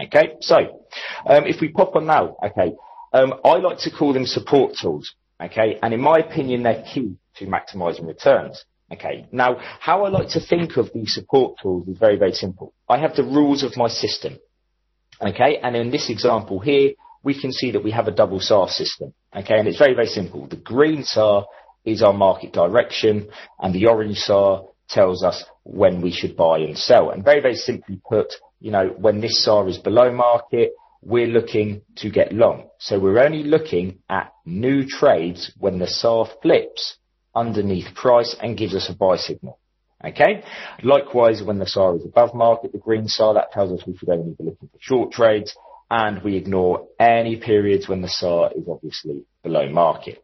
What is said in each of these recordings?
Okay, so if we pop on now, okay, I like to call them support tools. Okay, and in my opinion, they're key to maximising returns. Okay, now how I like to think of these support tools is very, very simple. I have the rules of my system. Okay, and in this example here, we can see that we have a double SAR system. Okay, and it's very, very simple. The green SAR is our market direction, and the orange SAR tells us when we should buy and sell. And very, very simply put, when this SAR is below market, we're looking to get long. So we're only looking at new trades when the SAR flips underneath price and gives us a buy signal. Okay. Likewise, when the SAR is above market, the green SAR, that tells us we should only be looking for short trades, and we ignore any periods when the SAR is obviously below market.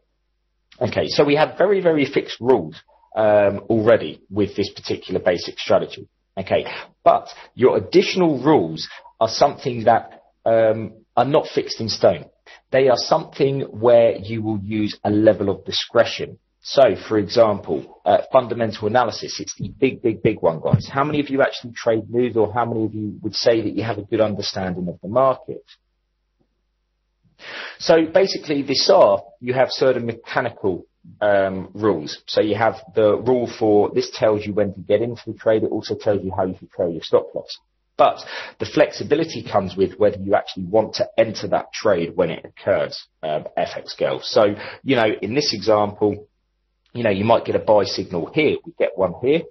Okay. So we have very, very fixed rules already with this particular basic strategy. Okay. But your additional rules are something that are not fixed in stone. They are something where you will use a level of discretion. So, for example, fundamental analysis, it's the big one, guys. How many of you actually trade news, or how many of you would say that you have a good understanding of the market? So basically, this SAR, you have certain mechanical rules. So you have the rule for, this tells you when to get into the trade. It also tells you how you should trail your stop loss. But the flexibility comes with whether you actually want to enter that trade when it occurs, FX girls. So, in this example, you might get a buy signal here. We get one here.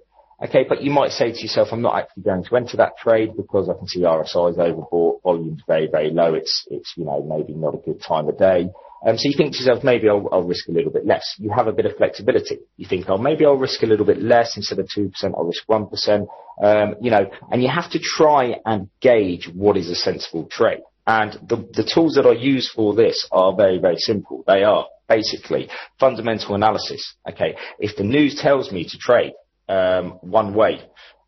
Okay, but you might say to yourself, I'm not actually going to enter that trade because I can see RSI is overbought, volume's very, very low. It's maybe not a good time of day. So you think to yourself, maybe I'll risk a little bit less. You have a bit of flexibility. You think, maybe I'll risk a little bit less. Instead of 2%, I'll risk 1%. And you have to try and gauge what is a sensible trade. And the tools that I use for this are very, very simple. They are basically fundamental analysis. Okay, if the news tells me to trade one way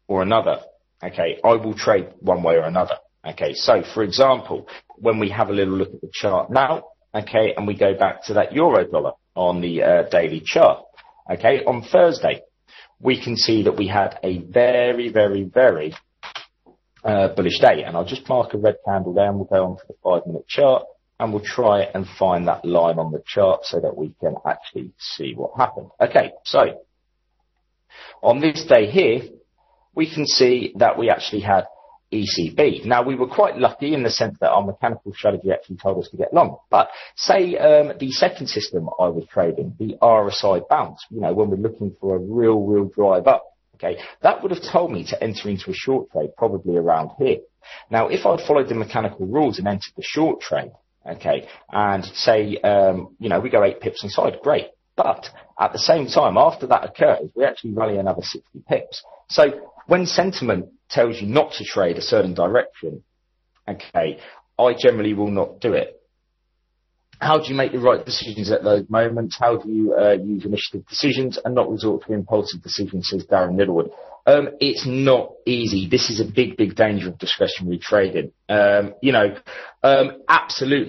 or another, okay, I will trade one way or another. Okay, so for example, when we have a little look at the chart now, okay, and we go back to that euro dollar on the daily chart, okay, on Thursday, we can see that we had a very, very, very bullish day. And I'll just mark a red candle there, and we'll go on to the 5-minute chart, and we'll try and find that line on the chart so that we can actually see what happened. Okay, so on this day here, we can see that we actually had ECB. Now, we were quite lucky in the sense that our mechanical strategy actually told us to get long. But say the second system I was trading, the RSI bounce, when we're looking for a real drive up, okay, that would have told me to enter into a short trade probably around here. Now, if I'd followed the mechanical rules and entered the short trade, okay, and say, we go 8 pips inside, great. But at the same time, after that occurs, we actually rally another 60 pips. So when sentiment tells you not to trade a certain direction, okay, I generally will not do it. How do you make the right decisions at those moments? How do you use initiative decisions and not resort to impulsive decisions, says Darren Littlewood? It's not easy. This is a big danger of discretionary trading. Absolutely,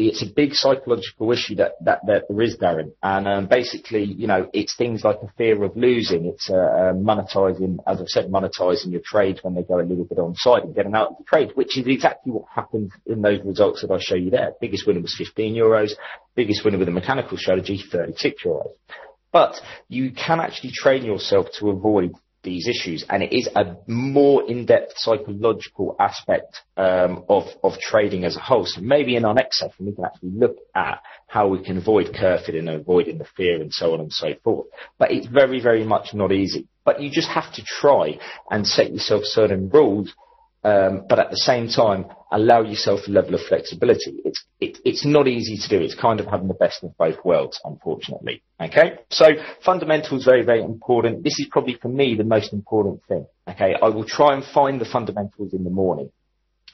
it's a big psychological issue that there is, Darren. And basically, it's things like a fear of losing. It's monetizing, as I've said, monetizing your trades when they go a little bit on side and getting out of the trade, which is exactly what happened in those results that I show you there. Biggest winner was €15. Biggest winner with a mechanical strategy, €36. But you can actually train yourself to avoid these issues, and it is a more in-depth psychological aspect of trading as a whole. So maybe in our next session we can actually look at how we can avoid curve fitting and avoiding the fear and so on and so forth. But it's very, very much not easy. But you just have to try and set yourself certain rules, but at the same time allow yourself a level of flexibility. It's not easy to do. It's kind of having the best of both worlds, unfortunately. Okay, so fundamentals, very, very important. This is probably for me the most important thing. Okay, I will try and find the fundamentals in the morning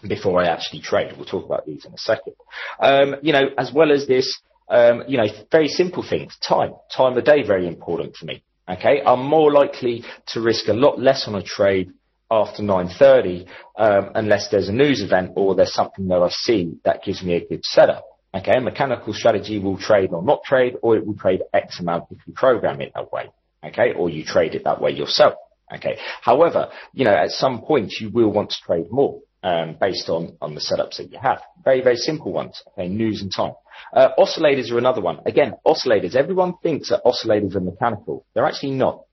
before I actually trade. We'll talk about these in a second. As well as this, very simple things. Time of day, very important for me. Okay, I'm more likely to risk a lot less on a trade after 9:30, unless there's a news event or there's something that I see that gives me a good setup. Okay, mechanical strategy will trade or not trade, or it will trade X amount if you program it that way. Okay, or you trade it that way yourself. Okay, however, at some point you will want to trade more. based on the setups that you have. Very, very simple ones. Okay, news and time. Oscillators are another one. Again, oscillators. Everyone thinks that oscillators are mechanical. They're actually not.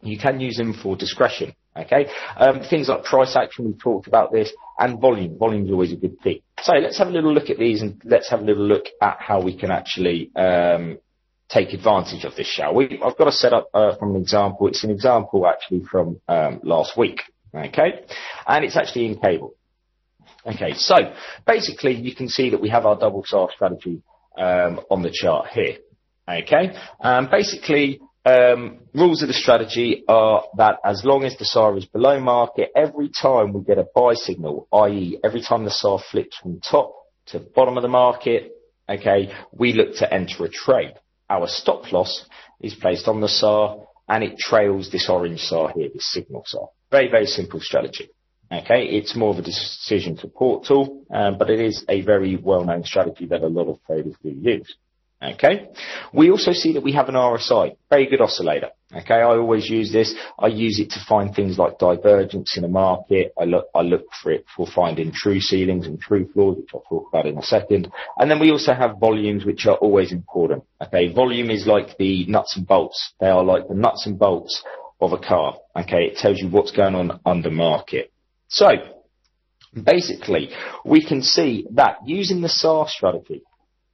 You can use them for discretion. Okay, things like price action, we've talked about this, and volume. Volume is always a good thing. So let's have a little look at these, and let's have a little look at how we can actually take advantage of this, shall we? I've got a set up from an example. It's an example actually from last week. Okay, and it's actually in cable. Okay, so basically you can see that we have our double SAR strategy on the chart here. Okay, basically rules of the strategy are that as long as the SAR is below market, every time we get a buy signal, i.e. every time the SAR flips from top to bottom of the market, okay, we look to enter a trade. Our stop loss is placed on the SAR and it trails this orange SAR here, this signal SAR. Very, very simple strategy. Okay, it's more of a decision support tool, but it is a very well-known strategy that a lot of traders do use. Okay, we also see that we have an RSI, very good oscillator. Okay, I always use this. I use it to find things like divergence in a market. I look for it for finding true ceilings and true floors, which I'll talk about in a second. And then we also have volumes, which are always important. Okay, volume is like the nuts and bolts. They are like the nuts and bolts of a car. Okay, it tells you what's going on under market. So basically, we can see that using the SAR strategy,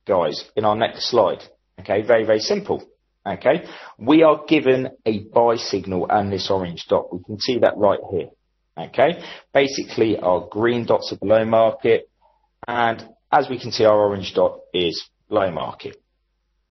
guys, in our next slide. Okay, very, very simple. Okay, we are given a buy signal and this orange dot. We can see that right here. Okay, basically our green dots are below market, and as we can see, our orange dot is below market.